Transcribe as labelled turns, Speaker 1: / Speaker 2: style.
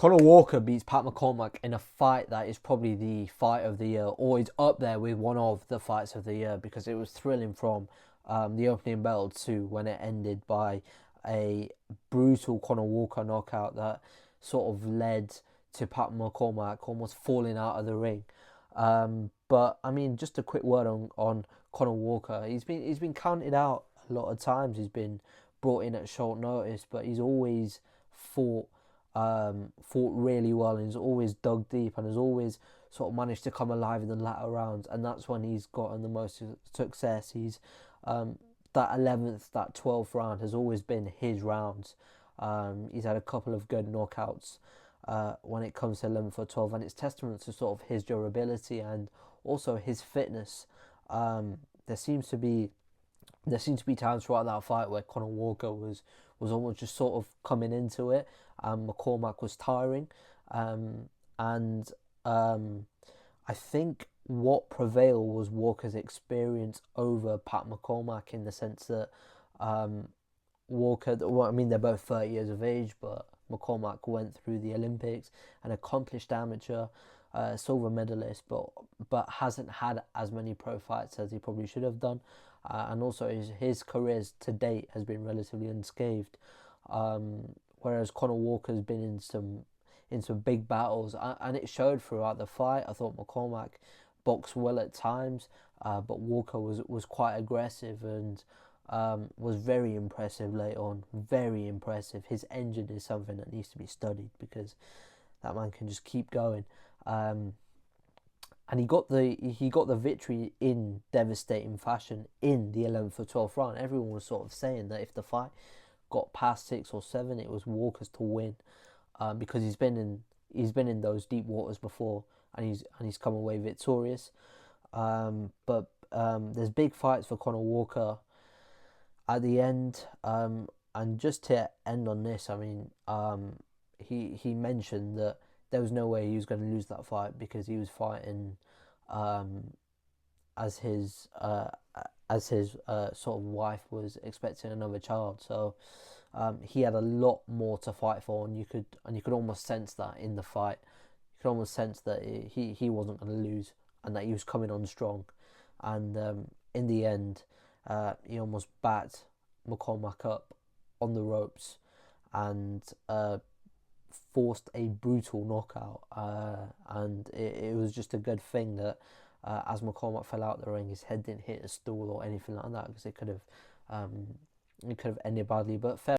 Speaker 1: Conor Walker beats Pat McCormack in a fight that is probably the fight of the year, or is up there with one of the fights of the year, because it was thrilling from the opening bell to when it ended by a brutal Conor Walker knockout that sort of led to Pat McCormack almost falling out of the ring. But I mean, just a quick word on Conor Walker. He's been counted out a lot of times. He's been brought in at short notice, but he's always fought fought really well, and he's always dug deep and has always sort of managed to come alive in the latter rounds, and that's when he's gotten the most success. He's that 11th, that 12th round has always been his rounds. He's had a couple of good knockouts when it comes to 11 for 12, and it's testament to sort of his durability and also his fitness. There seems to be times throughout that fight where Conor Walker was almost just sort of coming into it. McCormack was tiring, and I think what prevailed was Walker's experience over Pat McCormack, in the sense that Walker, well, I mean, they're both 30 years of age, but McCormack went through the Olympics, an accomplished amateur, silver medalist, but hasn't had as many pro fights as he probably should have done, and also his career to date has been relatively unscathed. Whereas Conor Walker's been in some big battles, and it showed throughout the fight. I thought McCormack boxed well at times, but Walker was quite aggressive and was very impressive late on. Very impressive. His engine is something that needs to be studied, because that man can just keep going. And he got the victory in devastating fashion in the 11th for 12th round. Everyone was sort of saying that if the fight got past 6 or 7, it was Walker's to win, because he's been in those deep waters before, and he's come away victorious. But there's big fights for Conor Walker at the end. And just to end on this, I mean, he mentioned that there was no way he was going to lose that fight, because he was fighting as his sort of wife was expecting another child. So he had a lot more to fight for, and you could almost sense that in the fight. You could almost sense that he wasn't going to lose, and that he was coming on strong. And in the end, he almost backed McCormack up on the ropes and forced a brutal knockout. And it was just a good thing that as McCormack fell out the ring, his head didn't hit a stool or anything like that, because it could have ended badly. But fair